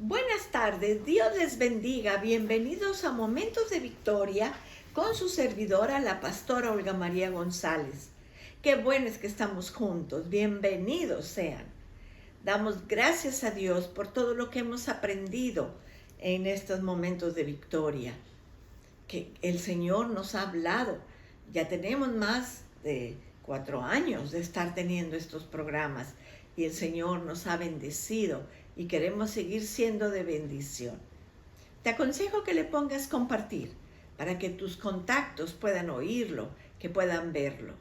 Buenas tardes, Dios les bendiga. Bienvenidos a Momentos de Victoria con su servidora, la pastora Olga María González. Qué bueno es que estamos juntos. Bienvenidos sean. Damos gracias a Dios por todo lo que hemos aprendido en estos momentos de victoria. Que el Señor nos ha hablado. Ya tenemos más de 4 años de estar teniendo estos programas y el Señor nos ha bendecido y queremos seguir siendo de bendición. Te aconsejo que le pongas compartir para que tus contactos puedan oírlo, que puedan verlo.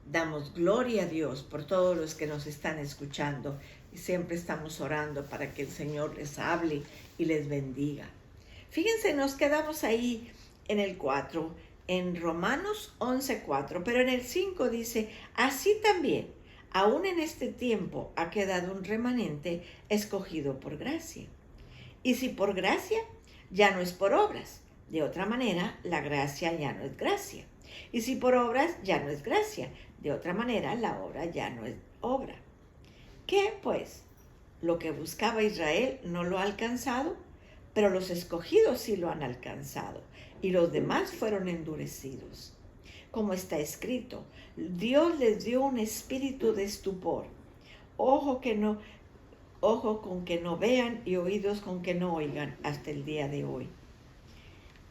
Damos gloria a Dios por todos los que nos están escuchando y siempre estamos orando para que el Señor les hable y les bendiga. Fíjense, nos quedamos ahí en el 4, en Romanos 11:4, pero en el 5 dice, así también, aún en este tiempo ha quedado un remanente escogido por gracia. Y si por gracia, ya no es por obras. De otra manera, la gracia ya no es gracia. Y si por obras, ya no es gracia. De otra manera, la obra ya no es obra. ¿Qué, pues? Lo que buscaba Israel no lo ha alcanzado, pero los escogidos sí lo han alcanzado, y los demás fueron endurecidos. Como está escrito, Dios les dio un espíritu de estupor, ojo con que no vean y oídos con que no oigan hasta el día de hoy.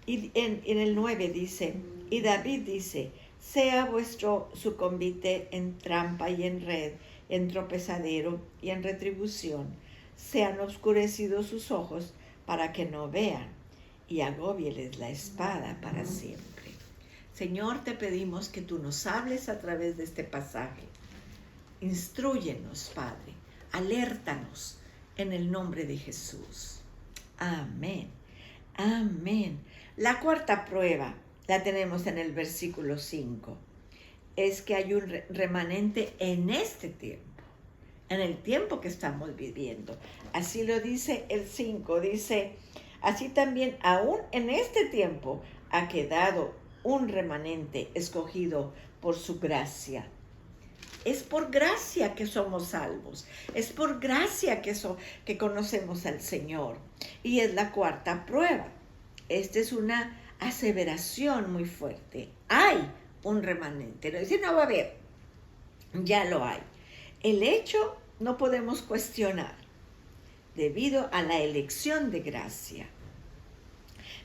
Y en el 9 dice, y David dice, sea vuestro su convite en trampa y en red, en tropezadero y en retribución, sean oscurecidos sus ojos para que no vean, y agóbieles la espada para siempre. Señor, te pedimos que tú nos hables a través de este pasaje. Instrúyenos, Padre, alértanos en el nombre de Jesús. Amén, amén. La cuarta prueba la tenemos en el versículo 5. Es que hay un remanente en este tiempo, en el tiempo que estamos viviendo. Así lo dice el 5, dice, así también aún en este tiempo ha quedado un remanente escogido por su gracia. Es por gracia que somos salvos. Es por gracia que conocemos al Señor. Y es la cuarta prueba. Esta es una aseveración muy fuerte. Hay un remanente. No dice no va a haber. Ya lo hay. El hecho no podemos cuestionar debido a la elección de gracia.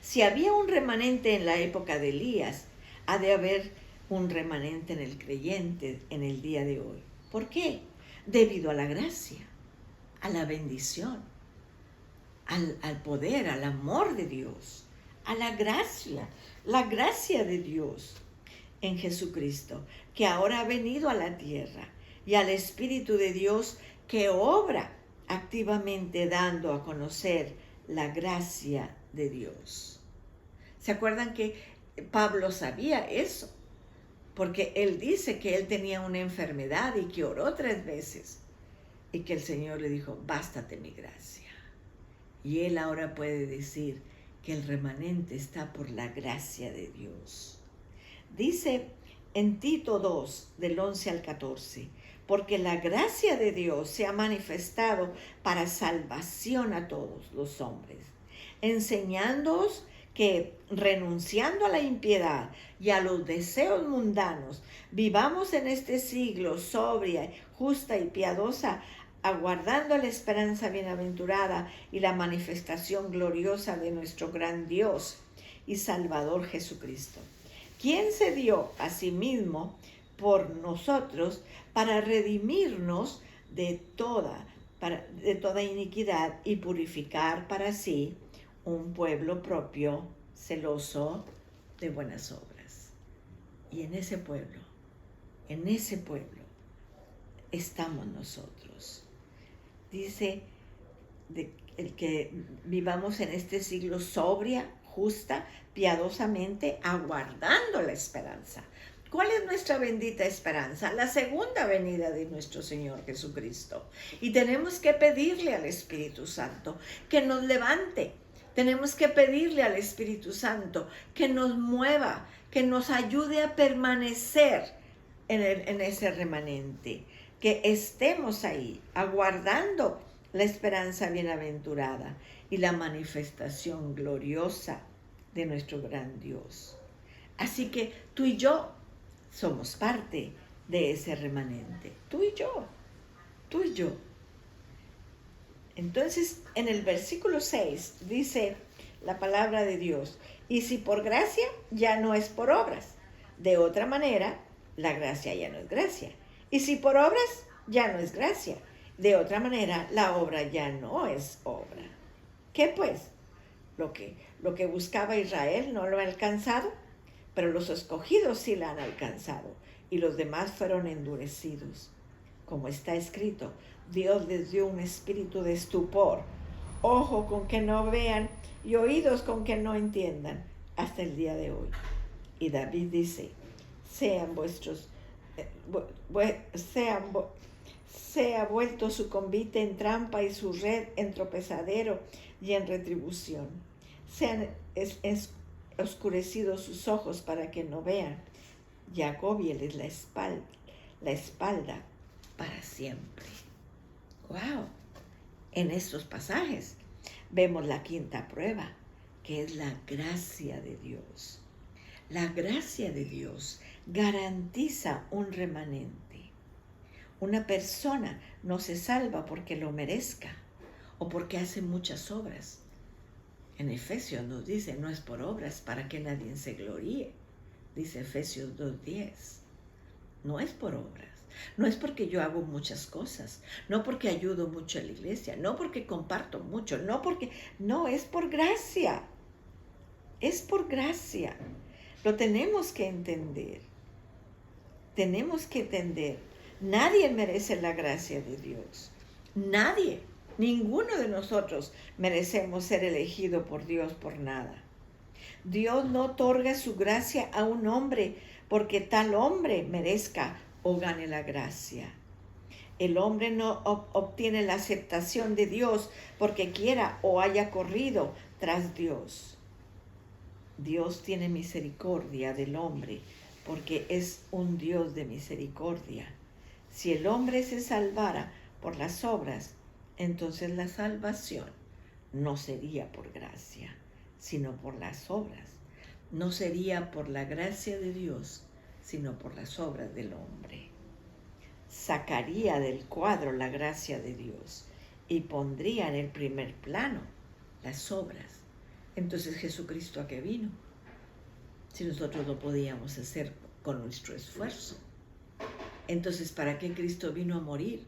Si había un remanente en la época de Elías, ha de haber un remanente en el creyente en el día de hoy. ¿Por qué? Debido a la gracia, a la bendición, al poder, al amor de Dios, a la gracia de Dios en Jesucristo, que ahora ha venido a la tierra, y al Espíritu de Dios que obra activamente dando a conocer la gracia de Dios. ¿Se acuerdan que Pablo sabía eso? Porque él dice que él tenía una enfermedad y que oró 3 veces y que el Señor le dijo, bástate mi gracia. Y él ahora puede decir que el remanente está por la gracia de Dios. Dice en Tito 2, del 11 al 14, porque la gracia de Dios se ha manifestado para salvación a todos los hombres, enseñándoos que renunciando a la impiedad y a los deseos mundanos, vivamos en este siglo sobria, justa y piadosa, aguardando la esperanza bienaventurada y la manifestación gloriosa de nuestro gran Dios y Salvador Jesucristo, quien se dio a sí mismo por nosotros para redimirnos de toda iniquidad y purificar para sí un pueblo propio, celoso de buenas obras. Y en ese pueblo estamos nosotros. Dice el que vivamos en este siglo sobria, justa, piadosamente, aguardando la esperanza. ¿Cuál es nuestra bendita esperanza? La segunda venida de nuestro Señor Jesucristo. Y tenemos que pedirle al Espíritu Santo que nos levante. Tenemos que pedirle al Espíritu Santo que nos mueva, que nos ayude a permanecer en ese remanente, que estemos ahí aguardando la esperanza bienaventurada y la manifestación gloriosa de nuestro gran Dios. Así que tú y yo somos parte de ese remanente. Tú y yo. Tú y yo. Entonces, en el versículo 6 dice la palabra de Dios, y si por gracia, ya no es por obras. De otra manera, la gracia ya no es gracia. Y si por obras, ya no es gracia. De otra manera, la obra ya no es obra. ¿Qué pues? Lo que buscaba Israel no lo ha alcanzado, pero los escogidos sí la han alcanzado, y los demás fueron endurecidos. Como está escrito, Dios les dio un espíritu de estupor, ojo con que no vean y oídos con que no entiendan, hasta el día de hoy. Y David dice, sea vuelto su convite en trampa y su red en tropezadero y en retribución. Sean oscurecidos sus ojos para que no vean, y agóbieles la espalda para siempre. ¡Wow! En estos pasajes vemos la quinta prueba, que es la gracia de Dios. La gracia de Dios garantiza un remanente. Una persona no se salva porque lo merezca o porque hace muchas obras. En Efesios nos dice, no es por obras para que nadie se gloríe. Dice Efesios 2:10. No es por obras. No es porque yo hago muchas cosas, no porque ayudo mucho a la iglesia, no porque comparto mucho, no, es por gracia. Es por gracia. Lo tenemos que entender. Tenemos que entender. Nadie merece la gracia de Dios. Nadie. Ninguno de nosotros merecemos ser elegido por Dios por nada. Dios no otorga su gracia a un hombre porque tal hombre merezca o gane la gracia. El hombre no obtiene la aceptación de Dios porque quiera o haya corrido tras Dios. Dios tiene misericordia del hombre porque es un Dios de misericordia. Si el hombre se salvara por las obras, entonces la salvación no sería por gracia, sino por las obras. No sería por la gracia de Dios, sino por las obras del hombre. Sacaría del cuadro la gracia de Dios y pondría en el primer plano las obras. Entonces, ¿Jesucristo a qué vino? Si nosotros lo podíamos hacer con nuestro esfuerzo. Entonces, ¿para qué Cristo vino a morir?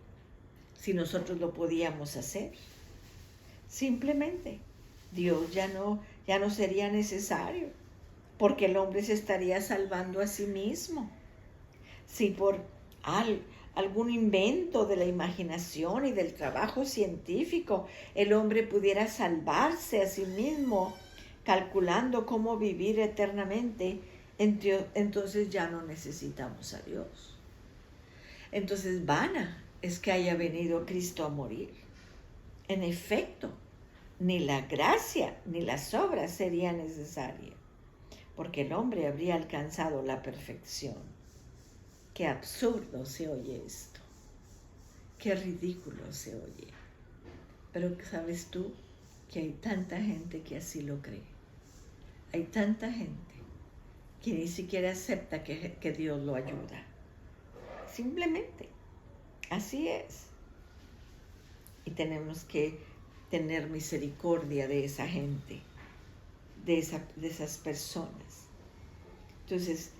Si nosotros lo podíamos hacer. Simplemente, Dios ya no sería necesario, porque el hombre se estaría salvando a sí mismo. Si por algún invento de la imaginación y del trabajo científico el hombre pudiera salvarse a sí mismo, calculando cómo vivir eternamente, entonces ya no necesitamos a Dios. Entonces vana es que haya venido Cristo a morir. En efecto, ni la gracia ni las obras serían necesarias, porque el hombre habría alcanzado la perfección. Qué absurdo se oye esto. Qué ridículo se oye. Pero ¿sabes tú que hay tanta gente que así lo cree? Hay tanta gente que ni siquiera acepta que Dios lo ayuda. Simplemente, así es. Y tenemos que tener misericordia de esa gente, de esas personas. Entonces,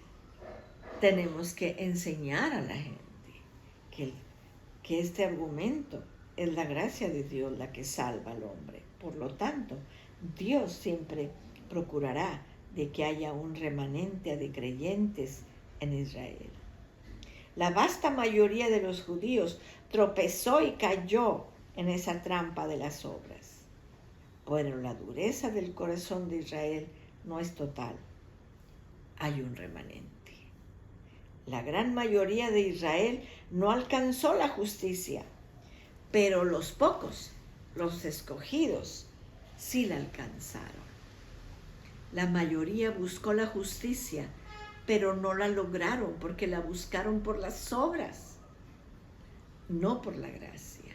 tenemos que enseñar a la gente que este argumento es la gracia de Dios la que salva al hombre. Por lo tanto, Dios siempre procurará de que haya un remanente de creyentes en Israel. La vasta mayoría de los judíos tropezó y cayó en esa trampa de las obras. Pero la dureza del corazón de Israel no es total. Hay un remanente. La gran mayoría de Israel no alcanzó la justicia, pero los pocos, los escogidos, sí la alcanzaron. La mayoría buscó la justicia, pero no la lograron porque la buscaron por las obras, no por la gracia.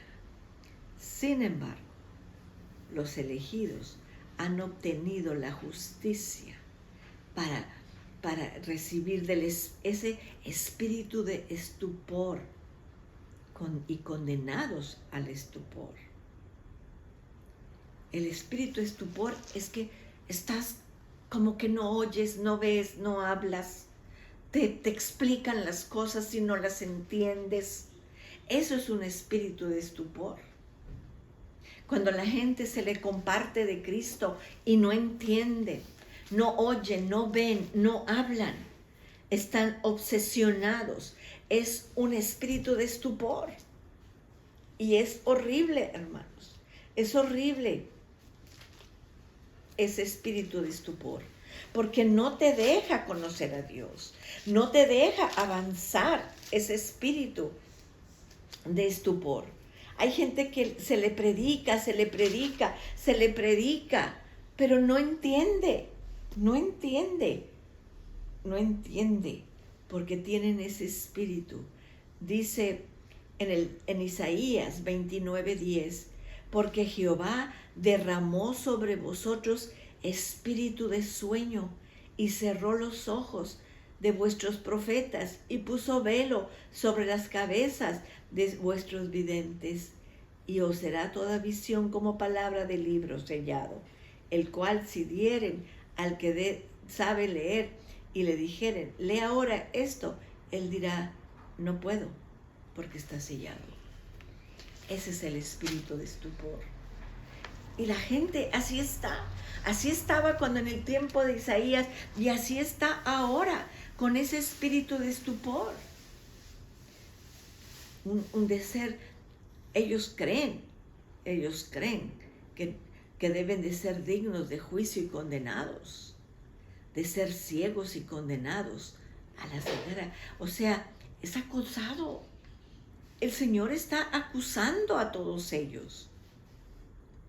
Sin embargo, los elegidos han obtenido la justicia para recibir ese espíritu de estupor y condenados al estupor. El espíritu de estupor es que estás como que no oyes, no ves, no hablas, te explican las cosas y no las entiendes. Eso es un espíritu de estupor. Cuando la gente se le comparte de Cristo y no entiende, no oyen, no ven, no hablan, están obsesionados. Es un espíritu de estupor. Y es horrible, hermanos. Es horrible ese espíritu de estupor, porque no te deja conocer a Dios, no te deja avanzar ese espíritu de estupor. Hay gente que se le predica, pero no entiende, porque tienen ese espíritu. Dice en Isaías 29:10, porque Jehová derramó sobre vosotros espíritu de sueño y cerró los ojos de vuestros profetas y puso velo sobre las cabezas de vuestros videntes, y os será toda visión como palabra de libro sellado, el cual si dieren al que sabe leer y le dijeren, lee ahora esto, él dirá, no puedo, porque está sellado. Ese es el espíritu de estupor. Y la gente así está. Así estaba cuando en el tiempo de Isaías y así está ahora con ese espíritu de estupor. Un de ser, ellos creen que deben de ser dignos de juicio y condenados, de ser ciegos y condenados a la ceguera. O sea, es acusado. El Señor está acusando a todos ellos.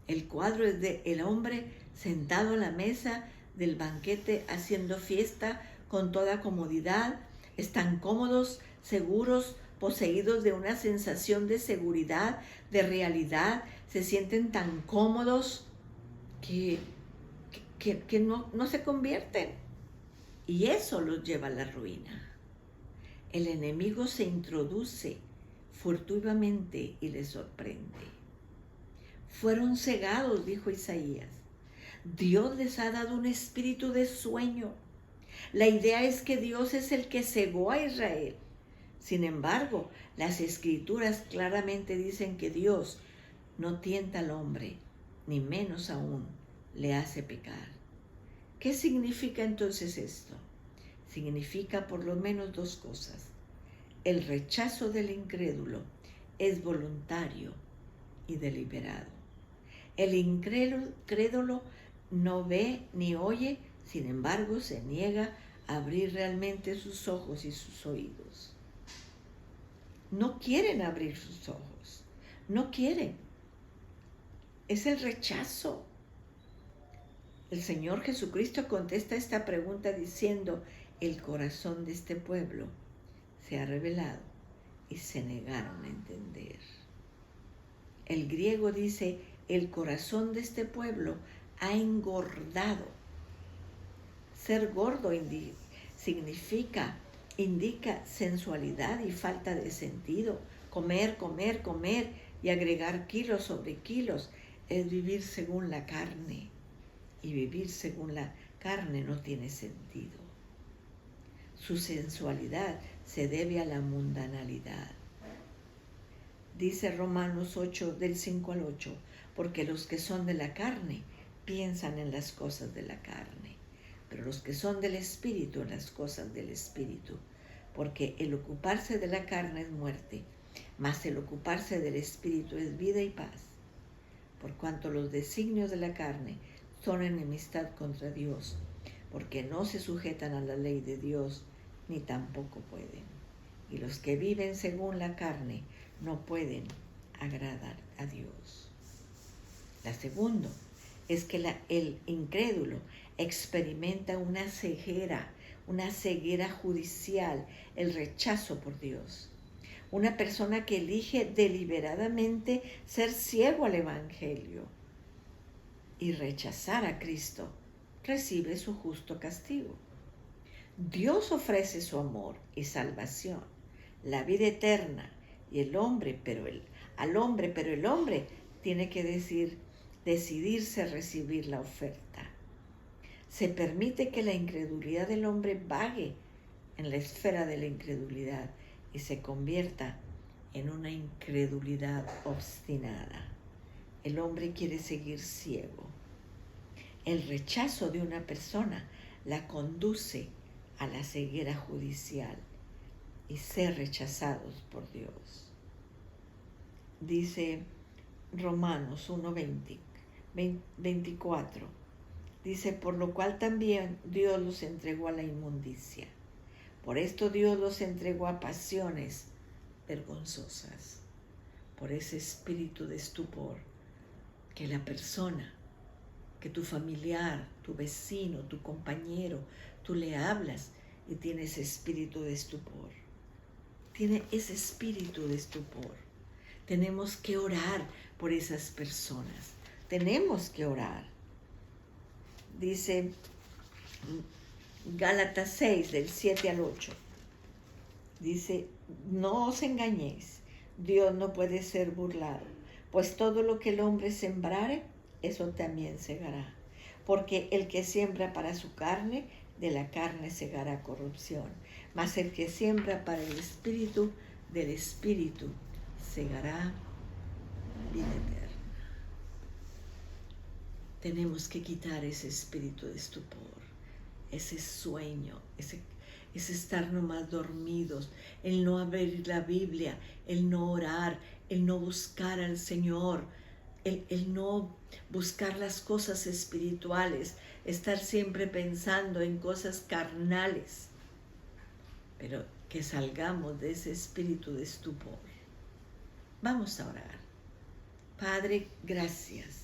El cuadro es de el hombre sentado a la mesa del banquete haciendo fiesta con toda comodidad. Están cómodos, seguros, poseídos de una sensación de seguridad, de realidad. Se sienten tan cómodos que no se convierten. Y eso los lleva a la ruina. El enemigo se introduce furtivamente y les sorprende. Fueron cegados, dijo Isaías. Dios les ha dado un espíritu de sueño. La idea es que Dios es el que cegó a Israel. Sin embargo, las Escrituras claramente dicen que Dios no tienta al hombre, ni menos aún le hace pecar. ¿Qué significa entonces esto? Significa por lo menos dos cosas. El rechazo del incrédulo es voluntario y deliberado. El incrédulo no ve ni oye, sin embargo se niega a abrir realmente sus ojos y sus oídos. No quieren abrir sus ojos, no quieren. Es el rechazo. El Señor Jesucristo contesta esta pregunta diciendo, el corazón de este pueblo se ha revelado y se negaron a entender. El griego dice, el corazón de este pueblo ha engordado. Ser gordo indica sensualidad y falta de sentido. Comer y agregar kilos sobre kilos es vivir según la carne. Y vivir según la carne no tiene sentido. Su sensualidad se debe a la mundanalidad. Dice Romanos 8, del 5 al 8, porque los que son de la carne piensan en las cosas de la carne, pero los que son del Espíritu en las cosas del Espíritu, porque el ocuparse de la carne es muerte, mas el ocuparse del Espíritu es vida y paz, por cuanto los designios de la carne son enemistad contra Dios, porque no se sujetan a la ley de Dios, ni tampoco pueden. Y los que viven según la carne no pueden agradar a Dios. La segunda es que el incrédulo experimenta una ceguera judicial, el rechazo por Dios. Una persona que elige deliberadamente ser ciego al Evangelio y rechazar a Cristo, recibe su justo castigo. Dios ofrece su amor y salvación, la vida eterna y al hombre, pero el hombre tiene que decidirse a recibir la oferta. Se permite que la incredulidad del hombre vague en la esfera de la incredulidad y se convierta en una incredulidad obstinada. El hombre quiere seguir ciego. El rechazo de una persona la conduce a la ceguera judicial y ser rechazados por Dios. Dice Romanos 1:24. Dice, por lo cual también Dios los entregó a la inmundicia. Por esto Dios los entregó a pasiones vergonzosas, por ese espíritu de estupor que la persona, que tu familiar, tu vecino, tu compañero, tú le hablas y tiene ese espíritu de estupor. Tiene ese espíritu de estupor. Tenemos que orar por esas personas. Tenemos que orar. Dice Gálatas 6, del 7 al 8. Dice, no os engañéis, Dios no puede ser burlado, pues todo lo que el hombre sembrare, eso también segará. Porque el que siembra para su carne, de la carne segará corrupción. Mas el que siembra para el espíritu, del espíritu segará vida eterna. Tenemos que quitar ese espíritu de estupor, ese sueño, ese estar nomás dormidos, el no abrir la Biblia, el no orar, el no buscar al Señor, el no buscar las cosas espirituales, estar siempre pensando en cosas carnales, pero que salgamos de ese espíritu de estupor. Vamos a orar. Padre, gracias,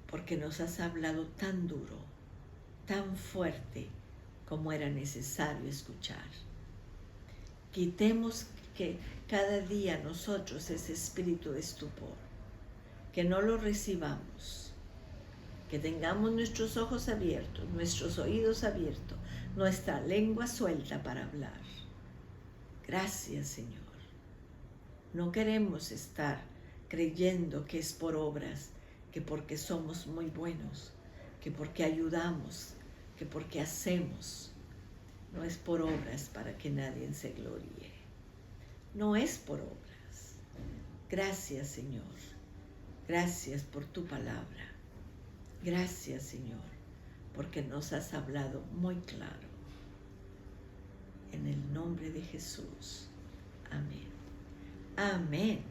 porque nos has hablado tan duro, tan fuerte, como era necesario escuchar. Quitemos que cada día nosotros ese espíritu de estupor, que no lo recibamos, que tengamos nuestros ojos abiertos, nuestros oídos abiertos, nuestra lengua suelta para hablar. Gracias, Señor. No queremos estar creyendo que es por obras, que porque somos muy buenos, que porque ayudamos, que porque hacemos. No es por obras para que nadie se gloríe. No es por obras. Gracias, Señor. Gracias por tu palabra. Gracias, Señor, porque nos has hablado muy claro. En el nombre de Jesús. Amén. Amén.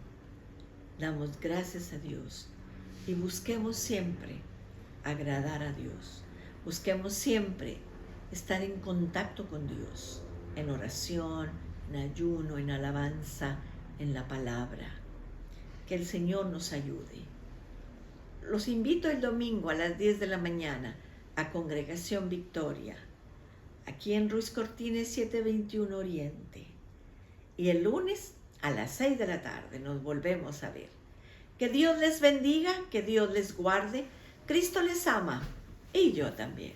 Damos gracias a Dios y busquemos siempre agradar a Dios. Busquemos siempre estar en contacto con Dios, en oración, en ayuno, en alabanza, en la palabra. Que el Señor nos ayude. Los invito el domingo a las 10 de la mañana a Congregación Victoria, aquí en Ruiz Cortines 721 Oriente. Y el lunes a las 6 de la tarde nos volvemos a ver. Que Dios les bendiga, que Dios les guarde. Cristo les ama y yo también.